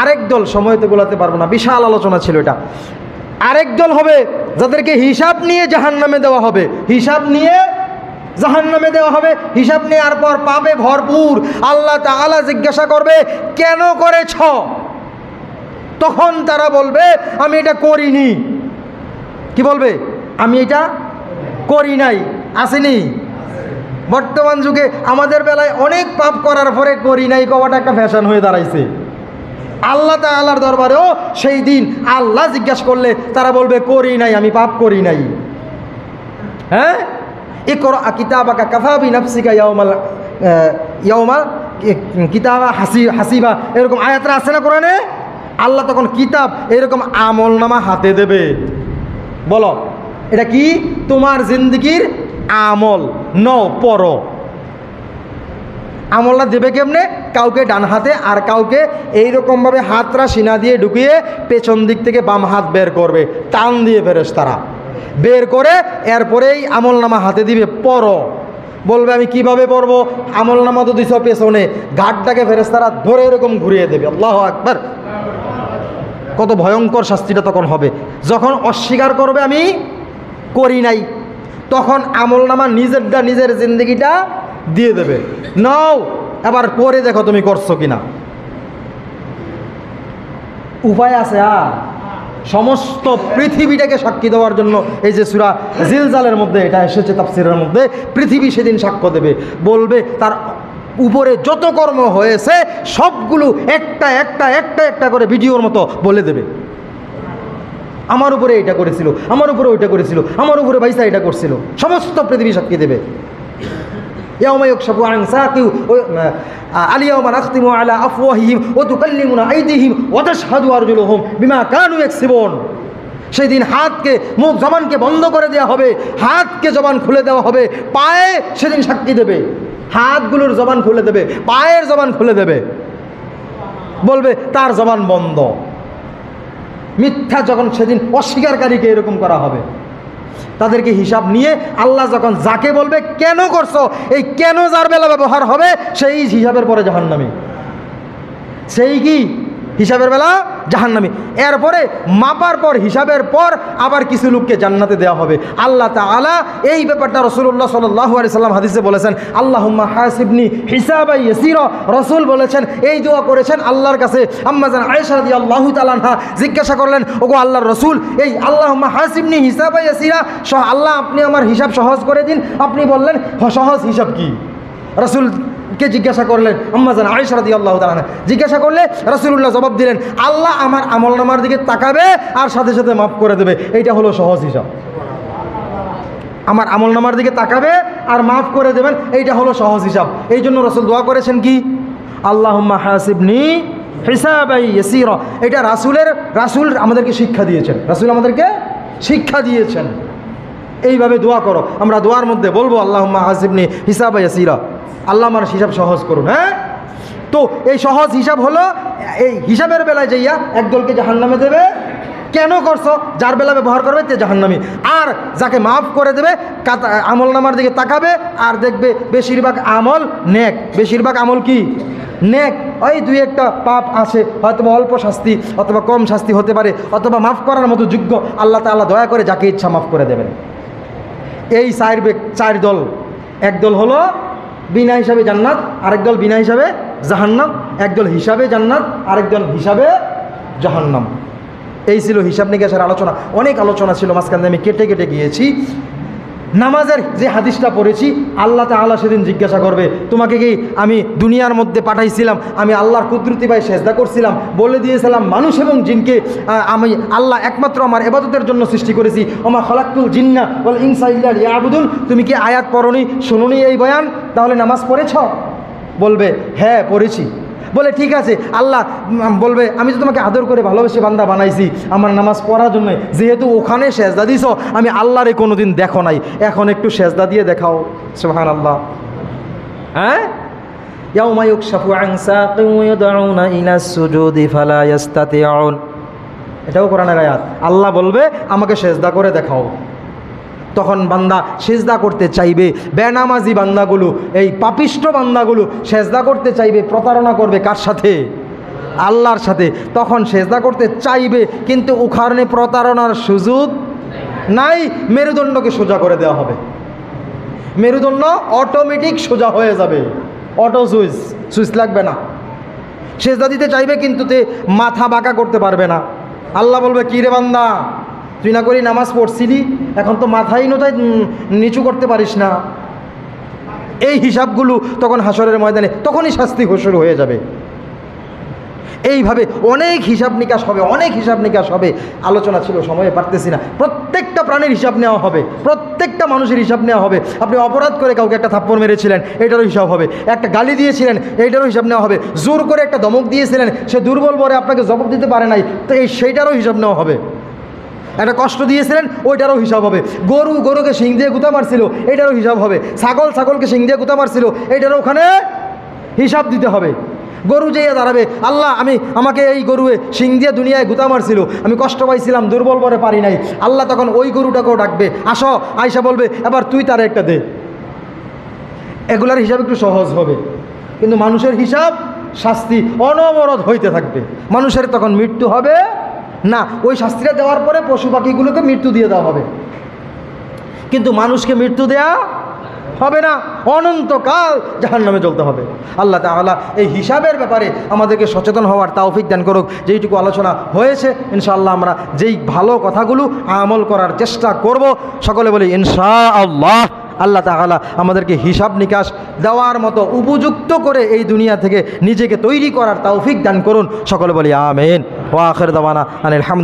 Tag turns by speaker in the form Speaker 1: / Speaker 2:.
Speaker 1: আরেক দল, সময় তো গোলাতে পারবো না, বিশাল আলোচনা ছিল এটা। আরেক দল হবে যাদেরকে হিসাব নিয়ে জাহান্নামে দেওয়া হবে, হিসাব নিয়ে জাহান্নামে দেওয়া হবে। হিসাব নেওয়ার পর পাবে ভরপুর। আল্লাহ তাআলা জিজ্ঞাসা করবে কেন করেছ? তখন তারা বলবে আমি এটা করিনি। কি বলবে? আমি এটা করি নাই। আসেনি? বর্তমান যুগে আমাদের বেলায় অনেক পাপ করার পরে করি নাই কওয়াটা একটা ফ্যাশন হয়ে দাঁড়াইছে। আল্লাহ তাআলার দরবারেও সেই দিন আল্লাহ জিজ্ঞাসা করলে তারা বলবে করি নাই, আমি পাপ করি নাই। হ্যাঁ, ইকরা কিতাবাকা কাফা বিনাফসিকা ইয়াউমা কিতাবা হাসিবা, এরকম আয়াতরা আছে না কোরআনে? আল্লাহ তখন কিতাব এরকম আমলনামা হাতে দেবে। বলো এটা কি? তোমার জিন্দেগির আমল নও, পড়ো। আমলটা দেবে কেমনে? কাউকে ডান হাতে আর কাউকে এইরকমভাবে হাতরা সিনা দিয়ে ঢুকিয়ে পেছন দিক থেকে বাম হাত বের করবে, টান দিয়ে ফেরেশতারা বের করে এরপরেই আমলনামা হাতে দিবে, পড়ো। বলবে আমি কিভাবে পড়বো? আমলনামা তো দিছ পেছনে, ঘাটটাকে ফেরেশতারা ধরে এরকম ঘুরিয়ে দেবে। আল্লাহু আকবার। কত ভয়ঙ্কর শাস্তিটা তখন হবে। যখন অস্বীকার করবে আমি করি নাই, তখন আমলনামা নিজের জিন্দগিটা দিয়ে দেবে, নাও এবার পরে দেখো তুমি করছো কিনা। উপায় আছে আর? সমস্ত পৃথিবীটাকে সাক্ষী দেওয়ার জন্য এই যে সূরা জিলজালের মধ্যে এটা এসেছে তাফসীরের মধ্যে, পৃথিবী সেদিন সাক্ষ্য দেবে, বলবে তার উপরে যত কর্ম হয়েছে সবগুলো একটা একটা একটা একটা করে ভিডিওর মতো বলে দেবে। আমার উপরে এটা করেছিল, আমার উপরে ওইটা করেছিল, আমার উপরে ভাইসা এটা করছিল, সমস্ত পৃথিবী সাক্ষী দেবে। ইয়াউমা ইউকশাফু আন সাকিউ আলিয়াউমা নাখতিমু আলা আফওয়াহিহিম ওয়া তুকাল্লিমুনা আইদিহিম ওয়া তাশহাদু আরজুলুহুম বিমা কানু ইয়াকসিবুন। সেই দিন হাতকে, মুখ জবানকে বন্ধ করে দেওয়া হবে, হাতকে জবান খুলে দেওয়া হবে, পায়ে সেদিন সাক্ষী দেবে, হাতগুলোর জবান খুলে দেবে, পায়ের জবান খুলে দেবে, বলবে তার জবান বন্ধ। মিথ্যা যখন সেদিন অস্বীকারীকে এরকম করা হবে, তাদেরকে হিসাব নিয়ে আল্লাহ যখন যাকে বলবে কেন করছো, এই কেন যার বেলা ব্যবহার হবে সেই হিসাবের পরে জাহান্নামী, সেই কি হিসাবের বেলা জাহান্নামী। এরপরে মাপার পর, হিসাবের পর আবার কিছু লোককে জান্নাতে দেওয়া হবে। আল্লাহ তাআলা এই ব্যাপারটা রাসূলুল্লাহ সাল্লাল্লাহু আলাইহি সাল্লাম হাদিসে বলেছেন, আল্লাহুম্মা হাসিবনি হিসাবান ইয়াসীরা। রাসূল বলেছেন, এই দোয়া করেছেন আল্লাহর কাছে। আম্মা জান আয়েশা রাদিয়াল্লাহু তাআলা আনহা জিজ্ঞাসা করলেন, ওগো আল্লাহর রাসূল, এই আল্লাহুম্মা হাসিবনি হিসাবান ইয়াসীরা, আল্লাহ আপনি আমার হিসাব সহজ করে দিন। আপনি বললেন সহজ হিসাব কি? রাসূলকে জিজ্ঞাসা করলেন, আম্মা জান আয়েশা রাদিয়াল্লাহু তাআলা আনহা জিজ্ঞাসা করলে রাসূলুল্লাহ জবাব দিলেন, আল্লাহ আমার আমলনামার দিকে তাকাবে আর সাথে সাথে মাফ করে দেবে, এইটা হলো সহজ হিসাব। আমার আমলনামার দিকে তাকাবে আর মাফ করে দেবেন, এইটা হলো সহজ হিসাব। এই জন্য রাসূল দোয়া করেছেন কি? আল্লাহুম্মা হাসিবনি হিসাবান ইয়াসীরা। এটা রাসূল আমাদেরকে শিক্ষা দিয়েছেন, রাসূল আমাদেরকে শিক্ষা দিয়েছেন। এইভাবে দোয়া করো। আমরা দোয়ার মধ্যে বলবো আল্লাহুম্মা হাসিবনি হিসাবান ইয়াসীরা, আল্লাহ আমার হিসাব সহজ করুন। হ্যাঁ, তো এই সহজ হিসাব হলো, এই হিসাবের বেলায় যাইয়া একদলকে জাহান্নামে দেবে। কেন করছো? যার বেলা ব্যবহার করবে তে জাহান্নামী। আর যাকে মাফ করে দেবে আমলনামার দিকে তাকাবে আর দেখবে বেশিরভাগ আমল নেক। বেশিরভাগ আমল কি? নেক। ওই দুই একটা পাপ আছে, হয়তো অল্প শাস্তি অথবা কম শাস্তি হতে পারে, অথবা মাফ করার মতো যোগ্য, আল্লাহ তাআলা দয়া করে যাকে ইচ্ছা মাফ করে দেবেন। এই চার দল, একদল হলো বিনা হিসাবে জান্নাত, আরেক দল বিনা হিসাবে জাহান্নাম, একদল হিসাবে জান্নাত, আরেক দল হিসাবে জাহান্নাম। এই ছিল হিসাব নিকাশের আলোচনা। অনেক আলোচনা ছিল, মাঝখানে আমি কেটে কেটে গিয়েছি। নামাজের যে হাদিসটা পড়েছি, আল্লাহ তাআলা সেদিন জিজ্ঞাসা করবে, তোমাকে কি আমি দুনিয়ার মধ্যে পাঠাইছিলাম? আমি আল্লাহর কুদরতি ভাই সেজদা করছিলাম, বলে দিয়েছিলাম মানুষ এবং জিনকে আমি আল্লাহ একমাত্র আমার ইবাদতের জন্য সৃষ্টি করেছি। ওমা খালাকতুল জিন্না ওয়াল ইনসা ইল্লা লিয়াবুদুন। তুমি কি আয়াত পড়নি, শুনুনি এই বয়ান? তাহলে নামাজ পড়েছ? বলবে হ্যাঁ পড়েছি। বলে ঠিক আছে, আল্লাহ বলবে আমি তো তোমাকে আদর করে ভালোবেসে বান্দা বানাইছি আমার নামাজ পড়ার জন্য, যেহেতু ওখানে সেজদা দিছো, আমি আল্লাহরে কোনোদিন দেখো নাই, এখন একটু সেজদা দিয়ে দেখাও। সুবহানাল্লাহ। হ্যাঁ, ইয়াউমা ইউকশাফু আন সাকিন ওয়া ইউদউনা ইলা সুজুদি ফালা ইস্তাতিউন, এটাও কোরআনের আয়াত। আল্লাহ বলবে আমাকে সেজদা করে দেখাও। তখন বান্দা সেজদা করতে চাইবে, বেনামাজি বান্দাগুলো, এই পাপিষ্ঠ বান্দাগুলো সেজদা করতে চাইবে, প্রতারণা করবে কার সাথে? আল্লাহর সাথে, তখন সেজদা করতে চাইবে, কিন্তু ওখানে প্রতারণার সুযোগ নাই। মেরুদণ্ডকে সোজা করে দেওয়া হবে, মেরুদণ্ড অটোমেটিক সোজা হয়ে যাবে, অটো সুইচ লাগবে না। সেজদা দিতে চাইবে কিন্তু তে মাথা বাঁকা করতে পারবে না। আল্লাহ বলবে, কী রে বান্দা, তুই না করি নামাজ পড়ছিলি, এখন তো মাথাই নোথায় নিচু করতে পারিস না। এই হিসাবগুলো তখন হাসরের ময়দানে তখনই শাস্তি শুরু হয়ে যাবে। এইভাবে অনেক হিসাব নিকাশ হবে, অনেক হিসাব নিকাশ হবে। আলোচনা ছিল, সময়ে পারতেছি না। প্রত্যেকটা প্রাণীর হিসাব নেওয়া হবে, প্রত্যেকটা মানুষের হিসাব নেওয়া হবে। আপনি অপরাধ করে কাউকে একটা থাপ্পড় মেরেছিলেন, এইটারও হিসাব হবে। একটা গালি দিয়েছিলেন, এইটারও হিসাব নেওয়া হবে। জোর করে একটা ধমক দিয়েছিলেন, সে দুর্বল বলে আপনাকে জবাব দিতে পারে নাই, তো সেইটারও হিসাব নেওয়া হবে। একটা কষ্ট দিয়েছিলেন, ওইটারও হিসাব হবে। গরুকে শিং দিয়ে গুঁতা মারছিল, এইটারও হিসাব হবে। ছাগলকে শিং দিয়ে গুঁতা মারছিল, এইটারও ওখানে হিসাব দিতে হবে। গরু যেয়ে দাঁড়াবে, আল্লাহ আমাকে এই গরুয়ে শিং দিয়ে দুনিয়ায় গুঁতা মারছিল, আমি কষ্ট পাইছিলাম, দুর্বল বলে পারি নাই। আল্লাহ তখন ওই গরুটাকেও ডাকবে, আসো। আয়সা বলবে, এবার তুই তার একটা দে। এগুলার হিসাব একটু সহজ হবে। কিন্তু মানুষের হিসাব, শাস্তি অনবরত হইতে থাকবে। মানুষের তখন মৃত্যু হবে না। ওই শাস্তিটা দেওয়ার পরে পশু পাখিগুলোকে মৃত্যু দিয়ে দেওয়া হবে, কিন্তু মানুষকে মৃত্যু দেয়া হবে না। অনন্তকাল জাহান্নামে জ্বলতে হবে। আল্লাহ তাআলা এই হিসাবের ব্যাপারে আমাদেরকে সচেতন হওয়ার তৌফিক দান করুক। যেইটুকু আলোচনা হয়েছে, ইনশাআল্লাহ আমরা যেই ভালো কথাগুলো আমল করার চেষ্টা করব। সকলে বলি ইনশাআল্লাহ। আল্লাহ তাআলা আমাদেরকে হিসাব নিকাশ দেওয়ার মতো উপযুক্ত করে এই দুনিয়া থেকে নিজেকে তৈরি করার তৌফিক দান করুন। সকলে বলি আমিন। ওয়া আখির দাওয়ানা আনিল হামদুলিল্লাহ।